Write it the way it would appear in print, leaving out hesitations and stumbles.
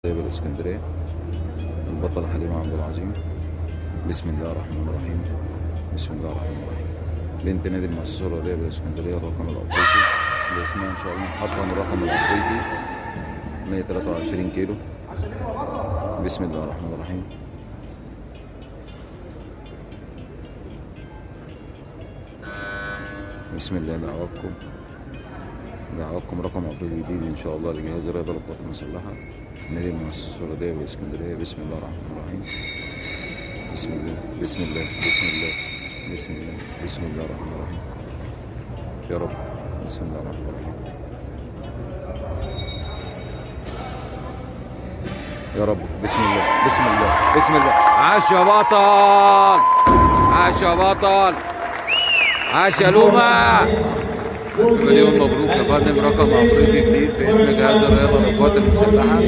طيب الاسكندريه البطل حليمه عبد العظيم. بسم الله الرحمن الرحيم. بسم الله الرحمن الرحيم. بنت نادي المؤسسه الرياضيه بالاسكندريه الرقم الافريقي اللي اسمها ان شاء الله محطه من الرقم الافريقي 123 كيلو. بسم الله الرحمن الرحيم. بسم الله. دعواتكم رقم افريقي جديد ان شاء الله لجهاز الرياضه للقوات المسلحه نادي المؤسسه الرياضيه بالاسكندريه. بسم الله الرحمن الرحيم. بسم الله بسم الله بسم الله بسم الله بسم الله الرحمن الرحيم. يا رب. بسم الله الرحمن الرحيم. يا رب. بسم الله بسم الله بسم الله. عاش يا بطل، عاش يا بطل، عاش يا لوما. مليون مبروك يا فندم، رقم افريقي جديد باسم جهاز الرياضه للقوات المسلحه.